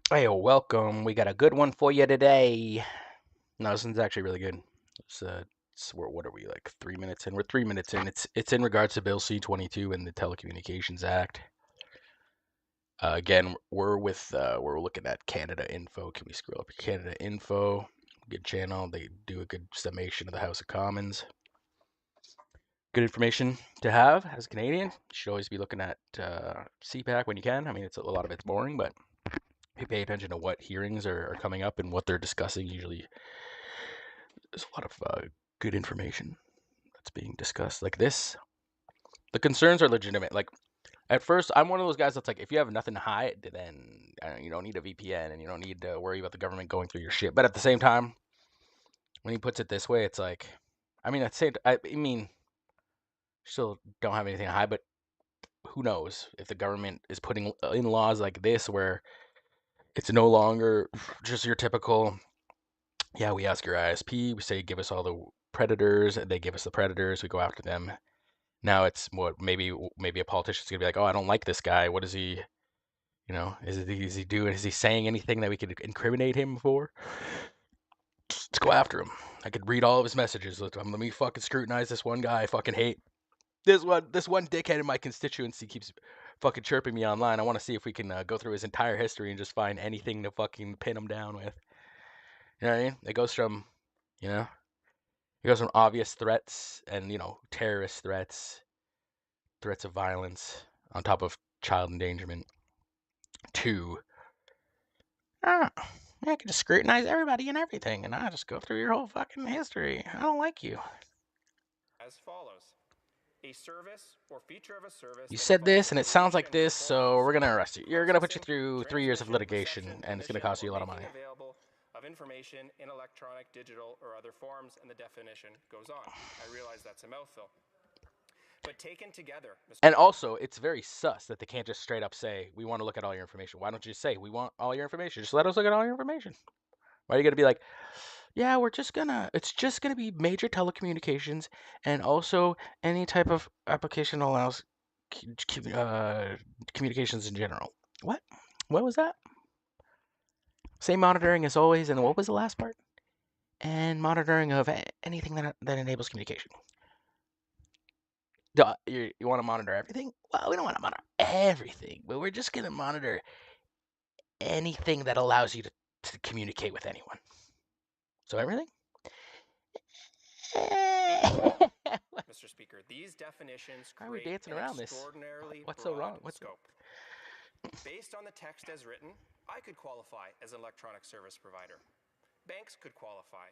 Hey, welcome. We got a good one for you today. No, this one's actually really good. What are we, like 3 minutes in? We're 3 minutes in. It's in regards to Bill C-22 and the Telecommunications Act. Again, we're looking at Canada Info. Can we scroll up Canada Info? Good channel. They do a good summation of the House of Commons. Good information to have as a Canadian. You should always be looking at CPAC when you can. I mean, a lot of it's boring, but if you pay attention to what hearings are coming up and what they're discussing, usually there's a lot of good information that's being discussed. Like this, the concerns are legitimate. Like at first, I'm one of those guys that's like, if you have nothing to hide, then you don't need a VPN and you don't need to worry about the government going through your shit. But at the same time, when he puts it this way, it's like, I mean, I mean, still don't have anything to hide, but who knows if the government is putting in laws like this where it's no longer just your typical, yeah, we ask your ISP, we say give us all the predators, they give us the predators, we go after them. Now it's what maybe a politician's gonna be like, oh, I don't like this guy. What is he? Is he doing? Is he saying anything that we could incriminate him for? Let's go after him. I could read all of his messages. Let me fucking scrutinize this one guy I fucking hate. This one dickhead in my constituency keeps fucking chirping me online. I want to see if we can go through his entire history and just find anything to fucking pin him down with. You know what I mean? It goes from, you know, it goes from obvious threats and terrorist threats of violence on top of child endangerment to ah, I can just scrutinize everybody and everything, and I just go through your whole fucking history. I don't like you. As follows. A service or feature of a service You that said involves this, the and it sounds creation, like this, so performance, we're gonna arrest you. You're gonna put you processing, through 3 years of transmission, litigation, reception, and it's gonna emission, cost or you a lot of money. making available of information in electronic, digital, or other forms, and the definition goes on. I realize that's a mouthful. But taken together, Mr. And Speaker. also, it's very sus that they can't just straight up say, "We want to look at all your information." Why don't you just say, "We want all your information"? Just let us look at all your information. Why are you gonna be like, "Yeah, it's just gonna be major telecommunications, and also any type of application that allows communications in general"? What? What was that? Same monitoring as always, and what was the last part? And monitoring of anything that enables communication. You want to monitor everything? Well, we don't want to monitor everything, but we're just going to monitor anything that allows you to communicate with anyone. So everything? Why Mr. Speaker, these definitions are we create dancing an around this? extraordinarily What's so broad wrong? What's so... scope. Based on the text as written, I could qualify as an electronic service provider. Banks could qualify.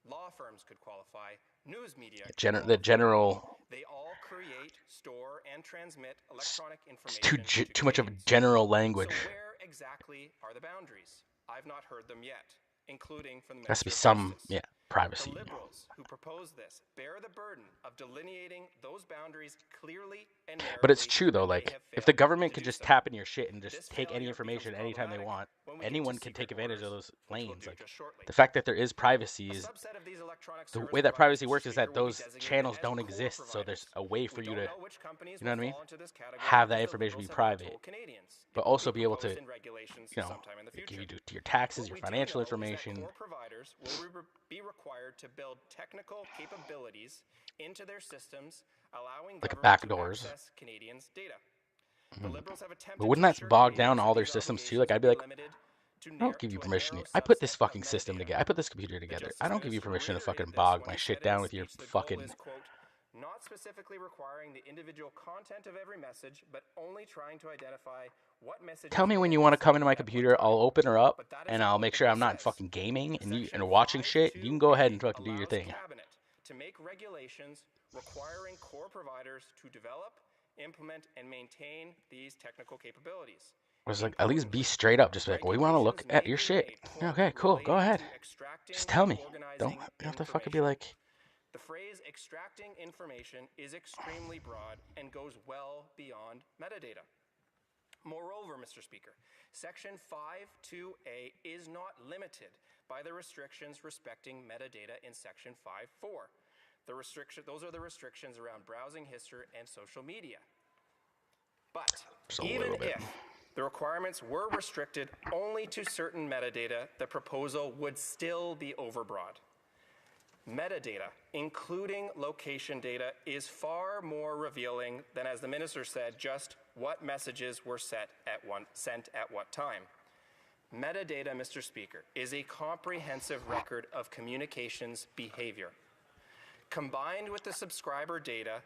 Law firms could qualify. News media could The qualify. general... They all create, store, and transmit electronic It's information to too much of a Canadians. general So language. where exactly are the boundaries? I've not heard them yet, including from the There has to be Minister of some, Justice. yeah, The privacy. Liberals who propose this bear the burden of delineating those boundaries clearly and But it's narrowly, true though, and they like have if the failed government to could do just so. tap into your shit and just This take any failure becomes information anytime they problematic want, when we get to anyone can secret take advantage of orders, those which we'll lanes. do Like just shortly. the fact that there is A privacy is subset of these electronic the service way that providers, privacy Mr. works is that Speaker, will be those designated channels as don't core exist, so there's providers. a way for We you don't to, know which companies you know will what I mean, fall into this category have that because the information be Liberals have not private. told Canadians. But It will also be be able to, proposed in regulations sometime in the give you future. to your taxes, What your we do financial know is that information. core providers will be required to build technical capabilities into their systems, allowing Like government to backdoors. access Canadians' data. The Liberals have But attempted to wouldn't that assure bog down Canadians that all their these systems too? obligations Like will I'd be be like, limited I don't give you to a permission. narrow I put this subset of fucking system metadata. together. I put this computer The together. I Justice don't give you Minister permission to fucking reiterated this bog when my he shit said in down his with your speech the goal fucking... is, quote, not specifically requiring the individual content of every message, but only trying to identify what Tell messages me may when have you been want to come sent into my at one computer. time. I'll open her up But that and isn't I'll what make the sure bill I'm not says. fucking gaming Section and watching shit. You can go ahead 52A and fucking do your allows thing. Cabinet to make regulations requiring core providers to develop, implement, and maintain these technical capabilities. I was like, at least be Importantly, straight up. Just be like, we want to look regulations at may your be shit. made, quote, Okay, cool. Go relating ahead. to extracting Just tell and me. Don't organizing you have to fucking be information. like... The phrase extracting information is extremely broad and goes well beyond metadata. Moreover, Mr. Speaker, Section 52A is not limited by the restrictions respecting metadata in Section 5.4. Those are the restrictions around browsing history and social media. But Just a even little bit. if the requirements were restricted only to certain metadata, the proposal would still be overbroad. Metadata, including location data, is far more revealing than, as the minister said, just what messages were sent at what time. Metadata, Mr. Speaker, is a comprehensive record of communications behavior. Combined with the subscriber data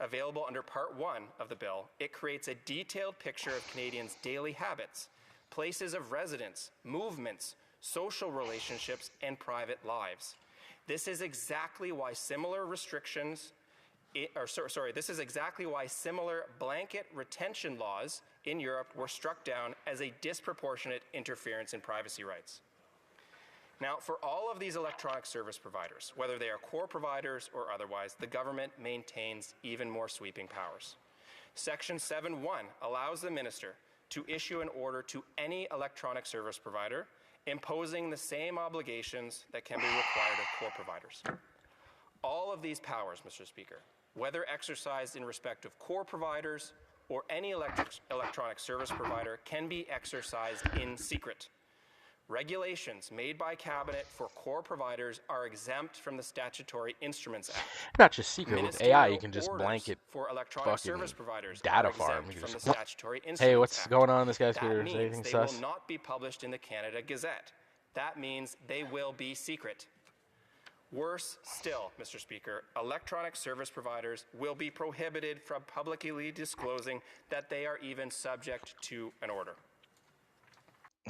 available under Part 1 of the bill, it creates a detailed picture of Canadians' daily habits, places of residence, movements, social relationships, and private lives. This is exactly why similar blanket retention laws in Europe were struck down as a disproportionate interference in privacy rights. Now, for all of these electronic service providers, whether they are core providers or otherwise, the government maintains even more sweeping powers. Section 7.1 allows the minister to issue an order to any electronic service provider, imposing the same obligations that can be required of core providers. All of these powers, Mr. Speaker, whether exercised in respect of core providers or any electronic service provider, can be exercised in secret. Regulations made by Cabinet for core providers are exempt from the Statutory Instruments Act. Not just secret. With AI, you can just blanket for electronic fucking service providers data are farm. exempt You from just, the Statutory Instruments hey, what's Act. going on in this guy's That computer? Is means anything they sus? will not be published in the Canada Gazette. That means they will be secret. Worse still, Mr. Speaker, electronic service providers will be prohibited from publicly disclosing that they are even subject to an order.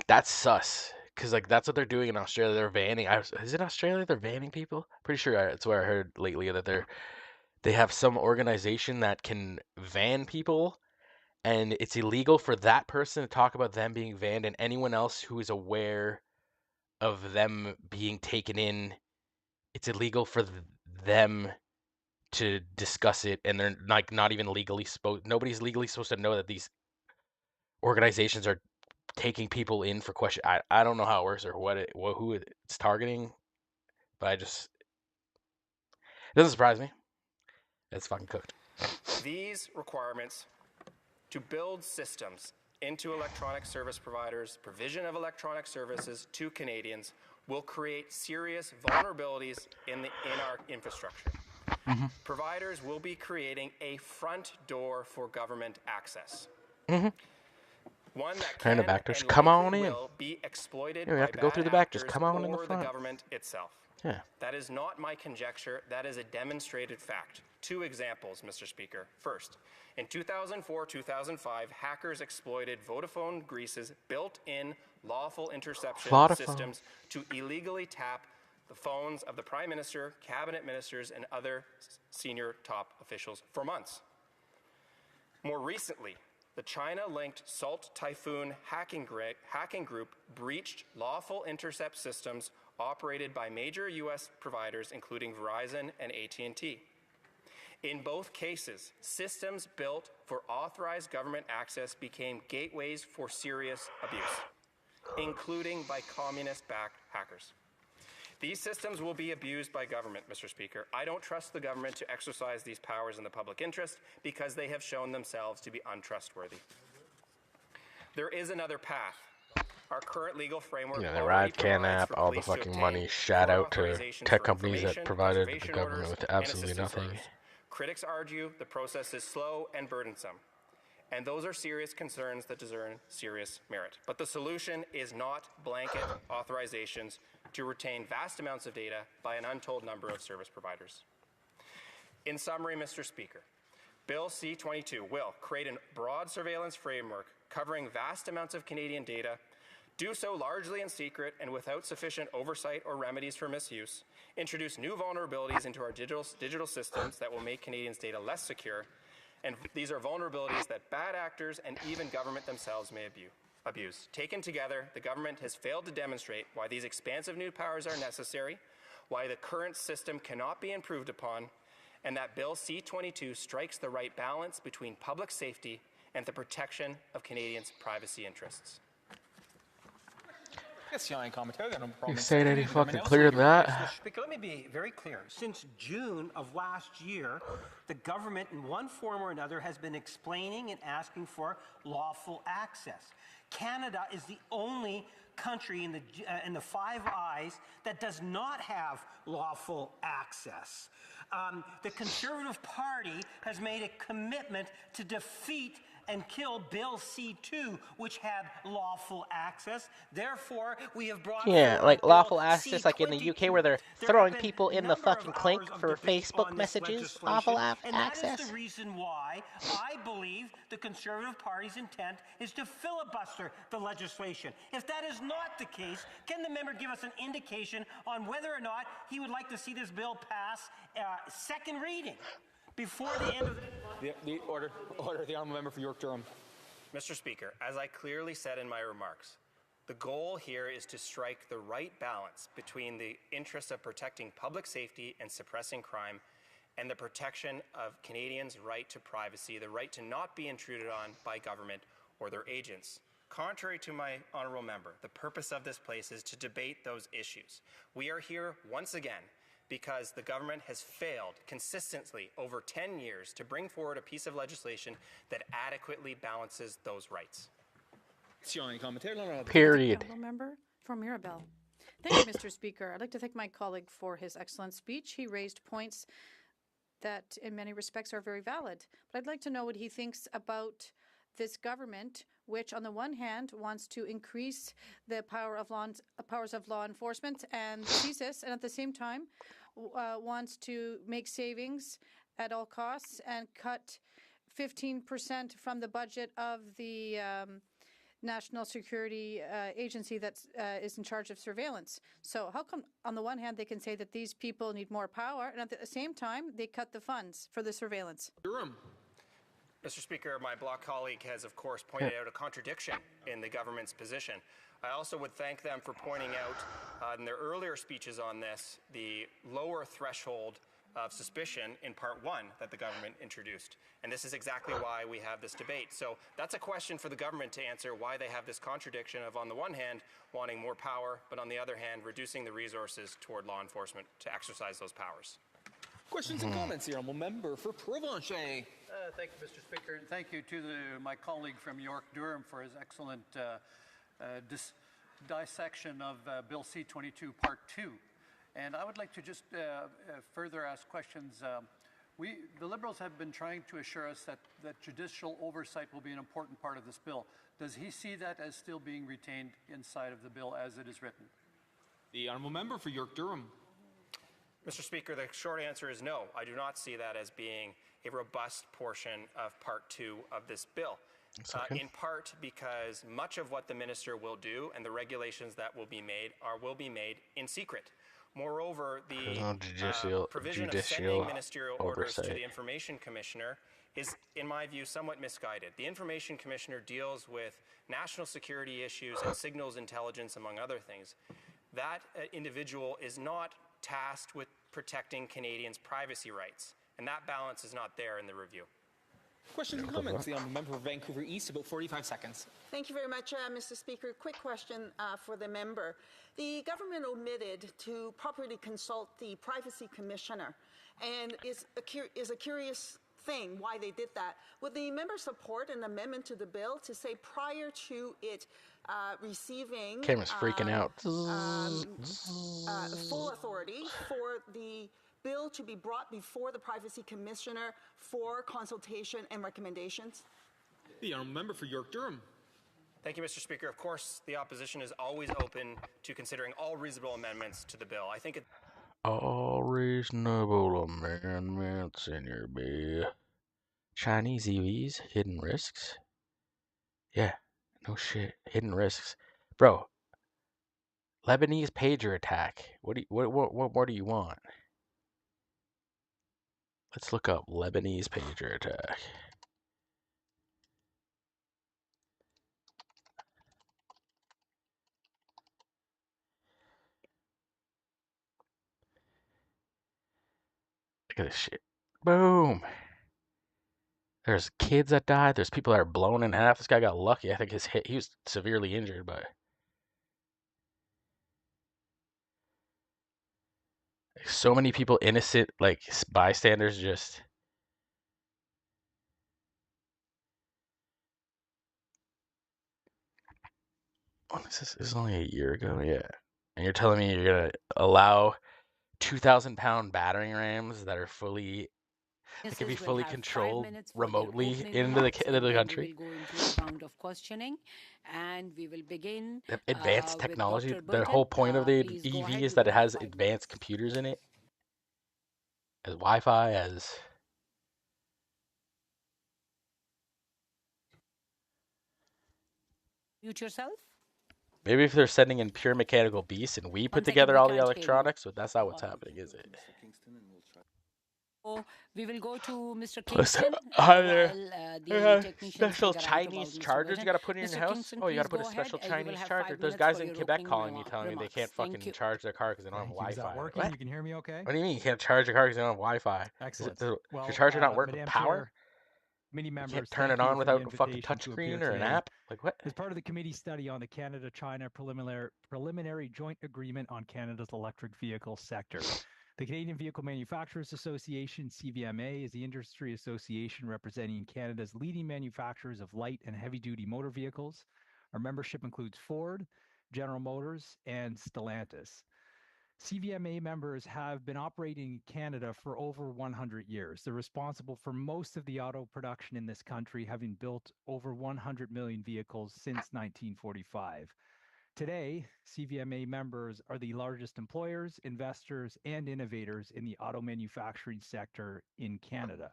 That's sus. Because, like, that's what they're doing in Australia. They're banning. Is it Australia? They're banning people? Pretty sure that's where I heard lately that they have some organization that can ban people, and it's illegal for that person to talk about them being banned, and anyone else who is aware of them being taken in, it's illegal for them to discuss it, and they're like not even legally supposed. Nobody's legally supposed to know that these organizations are taking people in for question. I don't know how it works or who it's targeting, but it doesn't surprise me. It's fucking cooked. These requirements to build systems into electronic service providers, provision of electronic services to Canadians, will create serious vulnerabilities in our infrastructure. Mm-hmm. Providers will be creating a front door for government access. Mm-hmm. One that Turn can the back door. Just and come on likely in. will be exploited You don't by have to go through bad the back. Just actors come on in the or the front. government itself. Yeah. That is not my conjecture. That is a demonstrated fact. Two examples, Mr. Speaker. First, in 2004-2005, hackers exploited Vodafone Greece's built-in lawful interception systems to illegally tap the phones of the Prime Minister, cabinet ministers, and other senior top officials for months. More recently, the China-linked Salt Typhoon hacking group breached lawful intercept systems operated by major U.S. providers, including Verizon and AT&T. In both cases, systems built for authorized government access became gateways for serious abuse, including by communist-backed hackers. These systems will be abused by government, Mr. Speaker. I don't trust the government to exercise these powers in the public interest because they have shown themselves to be untrustworthy. There is another path. Our current legal framework Yeah, the already RAD can provides app, for all the police to fucking obtain money shat out to authorizations tech for companies that information, provided the conservation government orders, with and absolutely assistance nothing. orders. Critics argue the process is slow and burdensome, and those are serious concerns that deserve serious merit. But the solution is not blanket authorizations to retain vast amounts of data by an untold number of service providers. In summary, Mr. Speaker, Bill C-22 will create a broad surveillance framework covering vast amounts of Canadian data, do so largely in secret and without sufficient oversight or remedies for misuse, introduce new vulnerabilities into our digital systems that will make Canadians' data less secure, and these are vulnerabilities that bad actors and even government themselves may abuse. Taken together, the government has failed to demonstrate why these expansive new powers are necessary, why the current system cannot be improved upon, and that Bill C-22 strikes the right balance between public safety and the protection of Canadians' privacy interests. You say it any fucking clearer than that? Speaker, let me be very clear. Since June of last year, the government, in one form or another, has been explaining and asking for lawful access. Canada is the only country in the Five Eyes that does not have lawful access. The Conservative Party has made a commitment to defeat and kill Bill C-2, which had lawful access. Therefore, we have brought Yeah, like Bill lawful access, like in the UK C-22. where they're There have throwing been people a in the number of fucking hours clink of for debate Facebook on this messages. legislation, Lawful and that is access. the reason why I believe the Conservative Party's intent is to filibuster the legislation. If that is not the case, can the member give us an indication on whether or not he would like to see this bill pass second reading before the end of the... Order, the honourable member for York Durham. Mr. Speaker, as I clearly said in my remarks, the goal here is to strike the right balance between the interests of protecting public safety and suppressing crime and the protection of Canadians' right to privacy, the right to not be intruded on by government or their agents. Contrary to my honourable member, the purpose of this place is to debate those issues. We are here once again because the government has failed consistently over 10 years to bring forward a piece of legislation that adequately balances those rights. Period. Honourable member from Mirabel. Thank you, Mr. Speaker. I'd like to thank my colleague for his excellent speech. He raised points that in many respects are very valid. But I'd like to know what he thinks about this government, which on the one hand wants to increase the powers of law enforcement and CSIS, and at the same time wants to make savings at all costs and cut 15% from the budget of the National Security Agency that is in charge of surveillance. So how come on the one hand they can say that these people need more power and at the same time they cut the funds for the surveillance? Durham. Mr. Speaker, my Bloc colleague has, of course, pointed out a contradiction in the government's position. I also would thank them for pointing out in their earlier speeches on this the lower threshold of suspicion in Part 1 that the government introduced. And this is exactly why we have this debate. So that's a question for the government to answer, why they have this contradiction of, on the one hand, wanting more power, but on the other hand, reducing the resources toward law enforcement to exercise those powers. Questions and comments, the honourable member for Provencher. Thank you, Mr. Speaker, and thank you to my colleague from York Durham for his excellent dissection of Bill C-22 Part 2. And I would like to just further ask questions. The Liberals have been trying to assure us that judicial oversight will be an important part of this bill. Does he see that as still being retained inside of the bill as it is written? The honourable member for York Durham. Mr. Speaker, the short answer is no. I do not see that as being a robust portion of Part 2 of this bill. In part because much of what the minister will do and the regulations that will be made in secret. Moreover, the provision of sending ministerial orders to the Information Commissioner is, in my view, somewhat misguided. The Information Commissioner deals with national security issues and signals intelligence, among other things. That individual is not tasked with protecting Canadians' privacy rights, and that balance is not there in the review. Questions and comments, the honourable member for Vancouver East, about 45 seconds. Thank you very much, Mr. Speaker. Quick question for the member. The government omitted to properly consult the Privacy Commissioner, and is a curious thing why they did that. Would the member support an amendment to the bill to say prior to it receiving Camera's freaking out. full authority for the bill to be brought before the Privacy Commissioner for consultation and recommendations? The honourable member for York Durham. Thank you, Mr. Speaker. Of course, the opposition is always open to considering all reasonable amendments to the bill. I think all reasonable amendments in your bill. Chinese EVs, hidden risks. Yeah, no shit, hidden risks, bro. Lebanese pager attack. What more do you want? Let's look up Lebanese pager attack. Look at this shit. Boom. There's kids that died. There's people that are blown in half. This guy got lucky. I think he was severely injured, but so many people, innocent, like bystanders, just. This is only a year ago, yeah. And you're telling me you're gonna allow 2,000-pound battering rams that are fully that can be Witnesses will fully have 5 controlled minutes for their remotely opening into remarks, into and the then we country? will go into a round of questioning. And we will begin Advanced with technology. Dr. The Burton. whole point of the Please go EV ahead. is You that will it have has 5 minutes. advanced computers in it, as Wi-Fi, as Mute yourself. maybe if they're sending in pure mechanical beasts and we put 1 second, together we all the can't hear you. electronics, but that's not what's happening, is it? So we will go to Mr. Listen, Kingston hi there. while I the have technicians special figure out about Chinese Mr. chargers you Burton. gotta put in your Mr. house. Kingston, Oh, you please gotta put a go ahead. special You will Chinese have charger. 5 There's minutes for guys in your Quebec opening calling me, telling me they remarks. can't Thank fucking you. charge their car because they don't have Thank you. Is that Wi-Fi. working? What? You can hear me okay? What do you mean you can't charge your car because you don't have Wi-Fi? Excellent. Does your Well, charger not work with Madam power? Chair, committee You can't members, turn it thank you on for the without a fucking invitation to appear touchscreen or an today. app? Like what? As part of the committee study on the Canada-China preliminary joint agreement on Canada's electric vehicle sector. The Canadian Vehicle Manufacturers Association, CVMA, is the industry association representing Canada's leading manufacturers of light and heavy-duty motor vehicles. Our membership includes Ford, General Motors, and Stellantis. CVMA members have been operating in Canada for over 100 years. They're responsible for most of the auto production in this country, having built over 100 million vehicles since 1945. Today, CVMA members are the largest employers, investors, and innovators in the auto manufacturing sector in Canada.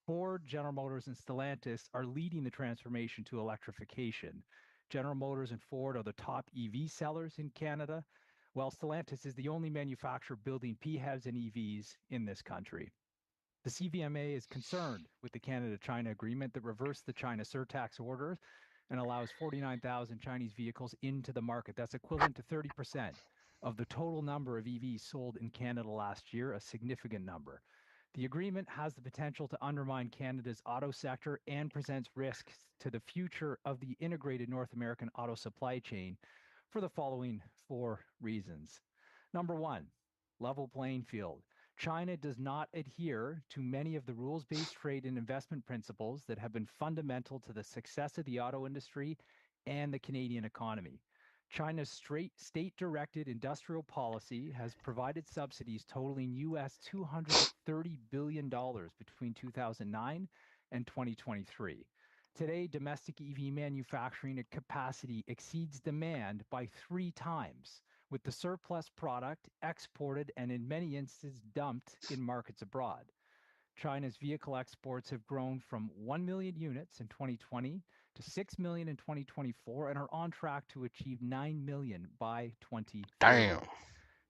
Ford, General Motors, and Stellantis are leading the transformation to electrification. General Motors and Ford are the top EV sellers in Canada, while Stellantis is the only manufacturer building PHEVs and EVs in this country. The CVMA is concerned with the Canada-China agreement that reversed the China surtax order and allows 49,000 Chinese vehicles into the market. That's equivalent to 30% of the total number of EVs sold in Canada last year, a significant number. The agreement has the potential to undermine Canada's auto sector and presents risks to the future of the integrated North American auto supply chain for the following 4 reasons. Number 1, level playing field. China does not adhere to many of the rules-based trade and investment principles that have been fundamental to the success of the auto industry and the Canadian economy. China's state-directed industrial policy has provided subsidies totaling US $230 billion between 2009 and 2023. Today, domestic EV manufacturing capacity exceeds demand by 3 times, with the surplus product exported and in many instances dumped in markets abroad. China's vehicle exports have grown from 1 million units in 2020 to 6 million in 2024 and are on track to achieve 9 million by 2030. Damn.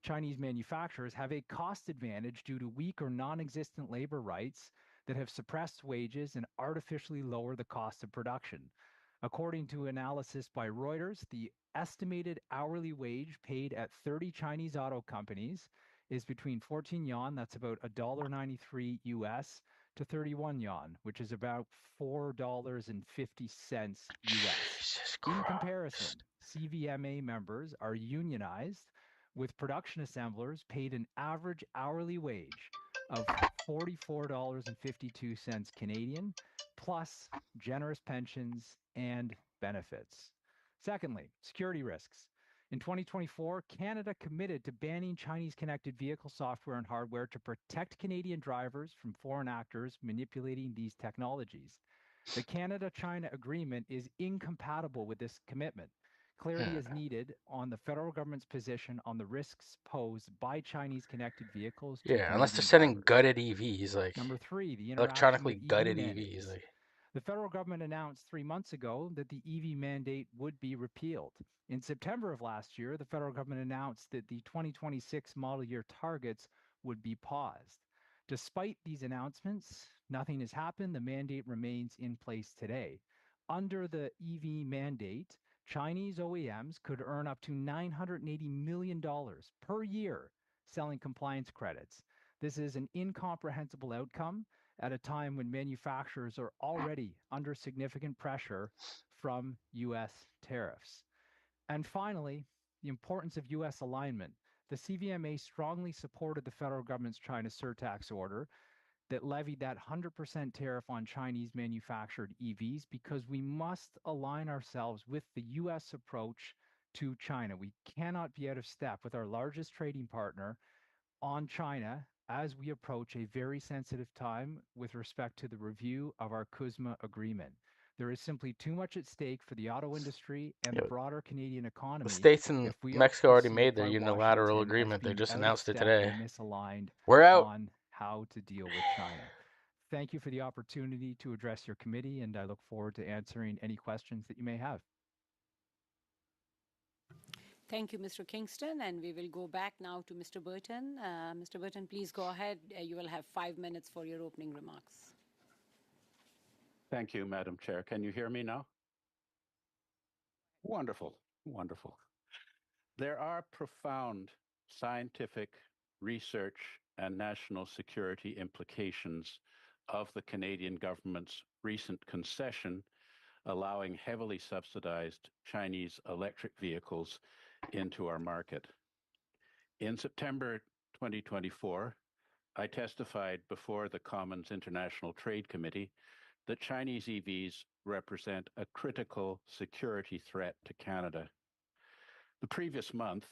Chinese manufacturers have a cost advantage due to weak or non-existent labor rights that have suppressed wages and artificially lower the cost of production. According to analysis by Reuters, the estimated hourly wage paid at 30 Chinese auto companies is between 14 yuan, that's about $1.93 US, to 31 yuan, which is about $4.50 US. Jesus In comparison, Christ. CVMA members are unionized, with production assemblers paid an average hourly wage of $44.52 Canadian, plus generous pensions and benefits. Secondly, security risks. In 2024, Canada committed to banning Chinese connected vehicle software and hardware to protect Canadian drivers from foreign actors manipulating these technologies. The Canada-China agreement is incompatible with this commitment. Clarity Hmm. is needed on the federal government's position on the risks posed by Chinese connected vehicles to Yeah, unless they're Canadian sending drivers. gutted EVs, like Number 3, the interaction electronically with EV gutted EVs, mandates. like The federal government announced 3 months ago that the EV mandate would be repealed. In September of last year, the federal government announced that the 2026 model year targets would be paused. Despite these announcements, nothing has happened. The mandate remains in place today. Under the EV mandate, Chinese OEMs could earn up to $980 million per year selling compliance credits. This is an incomprehensible outcome at a time when manufacturers are already under significant pressure from US tariffs. And finally, the importance of US alignment. the CVMA strongly supported the federal government's China surtax order that levied that 100% tariff on Chinese manufactured EVs because we must align ourselves with the US approach to China. We cannot be out of step with our largest trading partner on China as we approach a very sensitive time with respect to the review of our CUSMA agreement. There is simply too much at stake for the auto industry and the Yeah, broader Canadian the economy states and if we are Mexico already perceived made their by unilateral Washington as agreement. They being just out of announced it step today. and misaligned We're out. on how to deal with China. Thank you for the opportunity to address your committee, and I look forward to answering any questions that you may have. Thank you, Mr. Kingston. And we will go back now to Mr. Burton. Mr. Burton, please go ahead. You will have 5 minutes for your opening remarks. Thank you, Madam Chair. Can you hear me now? Wonderful, wonderful. There are profound scientific research and national security implications of the Canadian government's recent concession allowing heavily subsidized Chinese electric vehicles into our market. In September 2024, I testified before the Commons International Trade Committee that Chinese EVs represent a critical security threat to Canada. The previous month,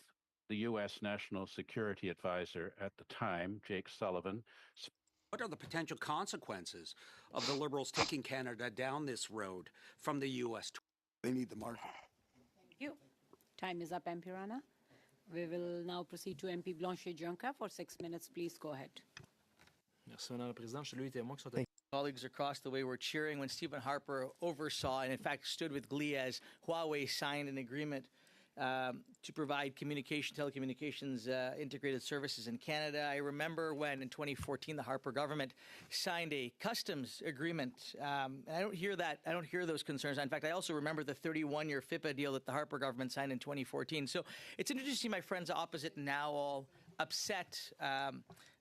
the U.S. National Security Advisor at the time, Jake Sullivan, what are the potential consequences of the Liberals taking Canada down this road from the U.S.? They need the market. Thank you. Time is up, MP Rana. We will now proceed to MP Blanchet-Junca for 6 minutes. Please go ahead. Merci, Madame la Présidente. Je salue les témoins qui sont colleagues across the way were cheering when Stephen Harper oversaw and, in fact, stood with glee as Huawei signed an agreement to provide telecommunications integrated services in Canada. I remember when, in 2014, the Harper government signed a customs agreement. And I don't hear that. I don't hear those concerns. In fact, I also remember the 31-year FIPA deal that the Harper government signed in 2014. So it's interesting to see my friends opposite now all upset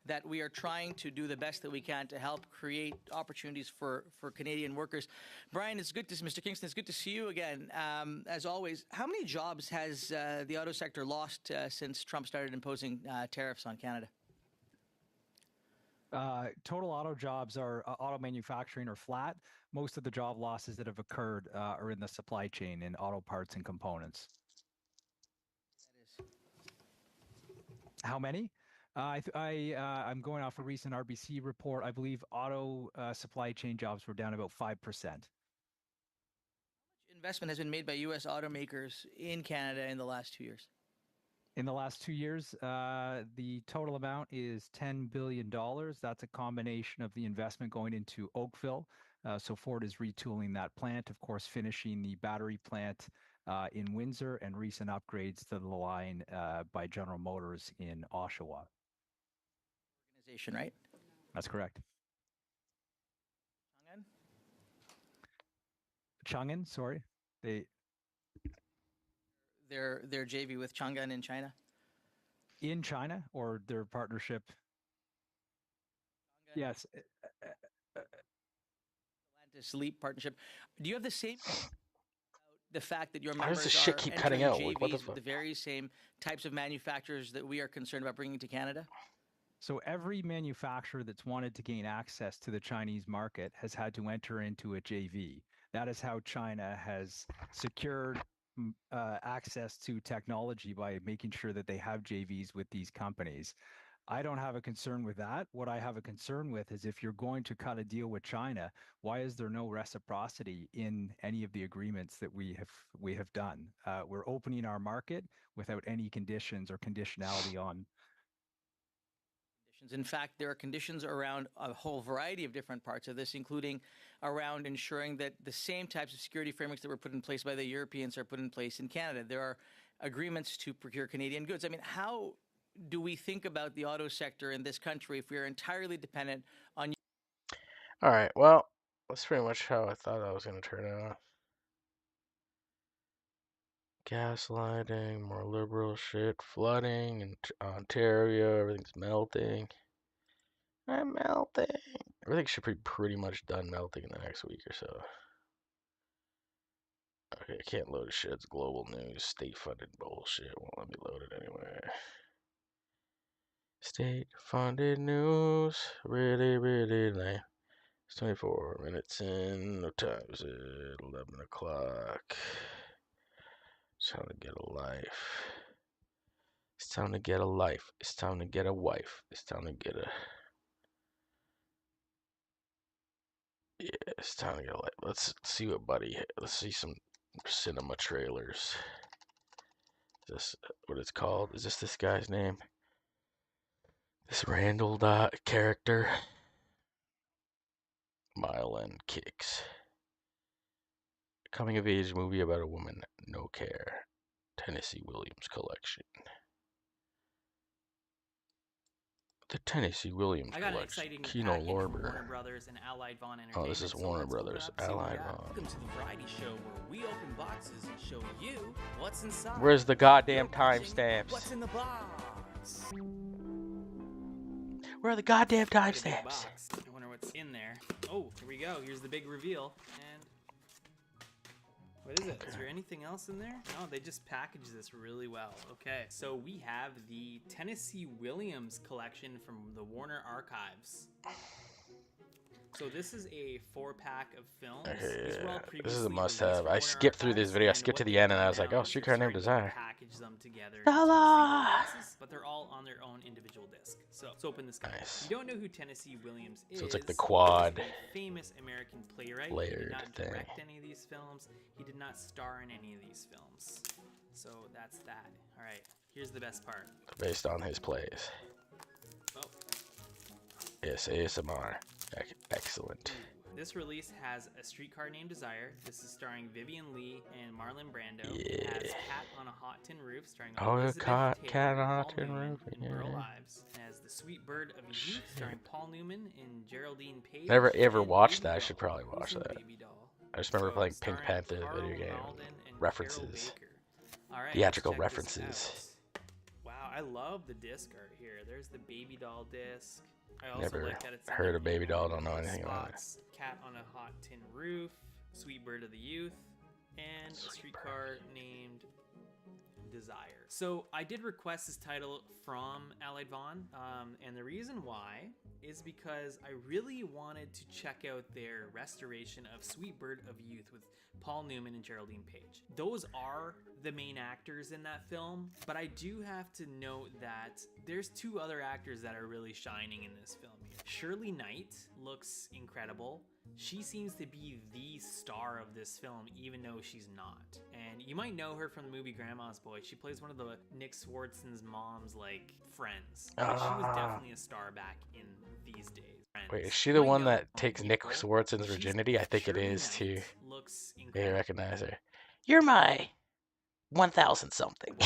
that we are trying to do the best that we can to help create opportunities for Canadian workers. Brian, it's good to see Mr. Kingston. It's good to see you again. As always, how many jobs has the auto sector lost since Trump started imposing tariffs on Canada? Total auto jobs are auto manufacturing are flat. Most of the job losses that have occurred are in the supply chain in auto parts and components. That is. How many? I'm going off a recent RBC report. I believe auto supply chain jobs were down about 5%. How much investment has been made by U.S. automakers in Canada in the last 2 years? In the last 2 years, the total amount is $10 billion. That's a combination of the investment going into Oakville. So Ford is retooling that plant, of course, finishing the battery plant in Windsor and recent upgrades to the line by General Motors in Oshawa. Organization, right? That's correct. Chang'an? Chang'an, sorry. Their JV with Chang'an in China? In China, or their partnership? Chang'an. Yes. Atlantis Leap partnership. Do you have the same the fact that your Why does members this shit are keep entering cutting out? Like, what the JVs with the fuck? very same types of manufacturers that we are concerned about bringing to Canada? So every manufacturer that's wanted to gain access to the Chinese market has had to enter into a JV. That is how China has secured access to technology, by making sure that they have JVs with these companies. I don't have a concern with that. What I have a concern with is, if you're going to cut a deal with China, why is there no reciprocity in any of the agreements that we have done? We're opening our market without any conditions or conditionality on. In fact, there are conditions around a whole variety of different parts of this, including around ensuring that the same types of security frameworks that were put in place by the Europeans are put in place in Canada. There are agreements to procure Canadian goods. I mean, how do we think about the auto sector in this country if we are entirely dependent on? All right. Well, that's pretty much how I thought I was going to turn out. Gaslighting, more liberal shit, flooding in Ontario, everything's melting. I'm melting. Everything should be pretty much done melting in the next week or so. Okay, I can't load shit. It's global news, state-funded bullshit. Won't let me load it anyway. State-funded news, really, really lame. It's 24 minutes in. What time is it? 11 o'clock. It's time to get a life. It's time to get a life. It's time to get a wife. It's time to get a... Yeah, it's time to get a life. Let's see what Buddy... Let's see some cinema trailers. Is this what it's called? Is this guy's name? This Randall character? Mile End Kicks. Coming of age movie about a woman, no care. Tennessee Williams collection. The Tennessee Williams I got an collection. exciting Kino package from Lorber. Warner Brothers and Allied Von Entertainment. Oh, this is so Warner let's open Brothers. up, see what we Allied got. Von. Welcome to the variety show where we open boxes and show you what's inside. Where's the goddamn You're watching timestamps? What's in the box? Where are the goddamn Big timestamps? box. I wonder what's in there. Oh, here we go. Here's the big reveal. And what is it? Is there anything else in there? No, they just packaged this really well. Okay, so we have the Tennessee Williams collection from the Warner Archives. So this is a 4-pack of films. Okay, These were all this is a previously must-have. released from I Warner skipped through this Archives, video. I and skipped to what the they've end, and I done was like, now oh, is Streetcar they're Named starting to Desire. package them together into Stella! single pieces, but they're all on their own individual disc. So let's open this guy. Nice. You don't know who Tennessee Williams is. So it's like the He quad is a famous American playwright. He layered did not thing. direct any of these films. He did not star in any of these films. So that's that. All right, here's the best part. Based on his plays. Oh. Yes, ASMR. Excellent. This release has A Streetcar Named Desire. This is starring Vivian Lee and Marlon Brando. Yeah. It has Cat on a Hot Tin Roof, starring Oh, Elizabeth Cat Taylor, on a Hot Paul Tin Newman, Roof, and yeah. Burl Ives. It has The Sweet Bird of Youth, starring Paul Newman and Geraldine Page. Never ever and watched Baby that. I Doll. should probably Who's watch in that. Baby Doll? I just remember playing Pink Starring Panther Carl video game Malden and references. Carol Baker. All right, Theatrical let's check this references. out. Wow, I love the disc art here. There's the Baby Doll disc. I also Never like that it's heard of Baby Doll. Don't know anything about it. spots. Cat on a Hot Tin Roof, Sweet Bird of the Youth, and A Streetcar Named Desire. So I did request this title from Allied Von, and the reason why is because I really wanted to check out their restoration of Sweet Bird of Youth with Paul Newman and Geraldine Page. Those are the main actors in that film, but I do have to note that there's 2 other actors that are really shining in this film here. Shirley Knight looks incredible. She seems to be the star of this film, even though she's not. And you might know her from the movie Grandma's Boy. She plays one of the Nick Swartzen's mom's, like, friends. She was definitely a star back in these days. Friends. Wait, is she You the might one know that her from takes Nick April. Swartzen's She's virginity? I think it Shirley is too. Knight. Looks They incredible. recognize her. You're my 1,000 something.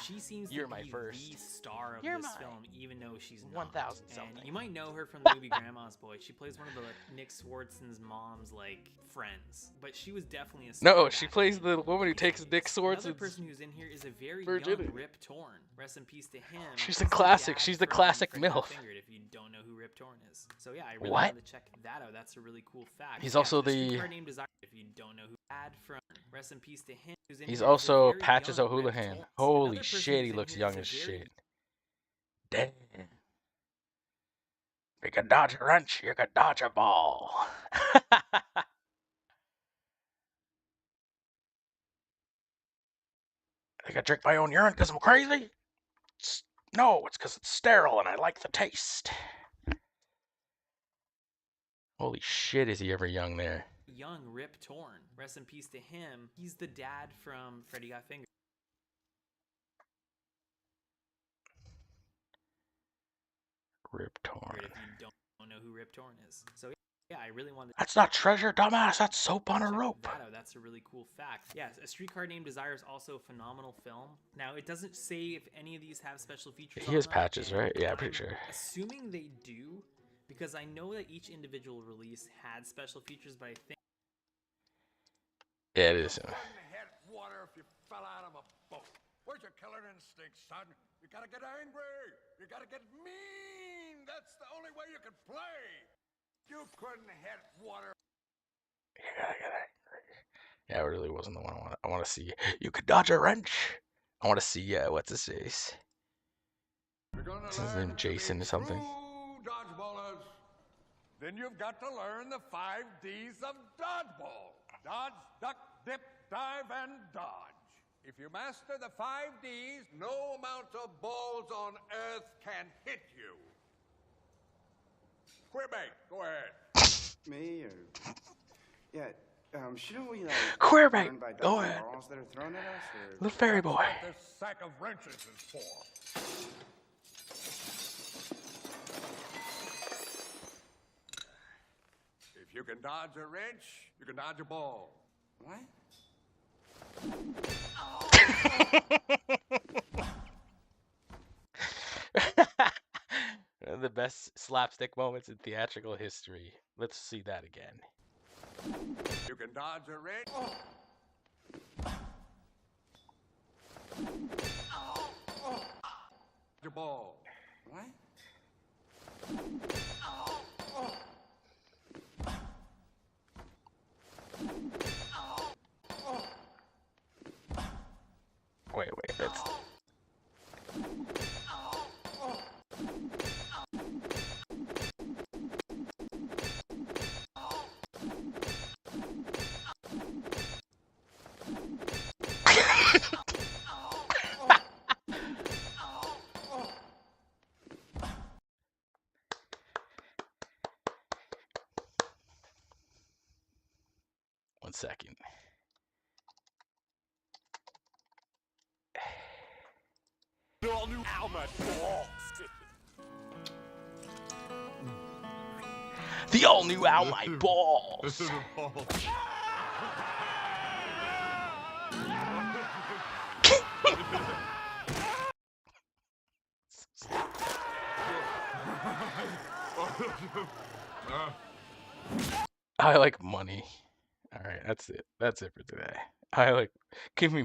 She seems You're to my be first. the star of You're this my film, even though she's not. 1,000 And something. you might know her from the movie Grandma's Boy. She plays one of the Nick Swartzen's mom's, like, friends. But she was definitely a star. No, she back plays in the woman who these takes days. Nick Another Swartzen's person who's in here is a very virginity. young Rip Torn. Rest in peace to him. She's He's a classic. dad She's the from classic Freddy Got MILF. Fingered, if you don't know who Rip Torn is. So yeah, I really What? wanted to check that out. That's a really cool fact. He's Yeah, also A the- Streetcar Named Desire, if you don't know who dad from. Rest in peace to him. Who's in He's here is a also very Patches young Rip O'Houlihan. Torn. Holy Another person shit, who's he in looks here young is a as very shit. Damn. You can dodge a wrench, you can dodge a ball. I think I drink my own urine because I'm crazy? No, it's because it's sterile and I like the taste. Holy shit, is he ever young there? Young Rip Torn. Rest in peace to him. He's the dad from Freddy Got Fingered. Rip Torn. If you don't know who Rip Torn is. So yeah, I really wanted. That's not treasure, dumbass. That's soap on a check rope. that out. That's a really cool fact. Yes, A Streetcar Named Desire is also a phenomenal film. Now, it doesn't say if any of these have special features. He on has them, patches, and right? Yeah, I'm pretty I'm sure. Assuming they do, because I know that each individual release had special features, but I think. Yeah, it is. Couldn't hit water if you fell out of a boat. Where's your killer instinct, son? You gotta get angry. You gotta get mean. That's the only way you can play. You couldn't hit water. You gotta get angry. Yeah, it really wasn't the one I want. I want to see. You could dodge a wrench. I want to see. What's his face? you're going What's to his learn name, to be Jason or something? true dodgeballers, then you've got to learn the 5 Ds of dodgeball. Dodge, duck, dip, dive, and dodge. If you master the 5 Ds, no amount of balls on earth can hit you. Quebec, go ahead. Me or yeah, shouldn't we like Quebec, learn by go dodging ahead. balls that are thrown at us? Or Little fairy That's boy. what this sack of wrenches is for. If you can dodge a wrench, you can dodge a ball. what? One of the best slapstick moments in theatrical history. Let's see that again. You can dodge a wrench. Dodge a ball. What? Wait, that's... One second. All new helmet. The all new Ow My Balls! I like money. Alright, that's it. That's it for today. Give me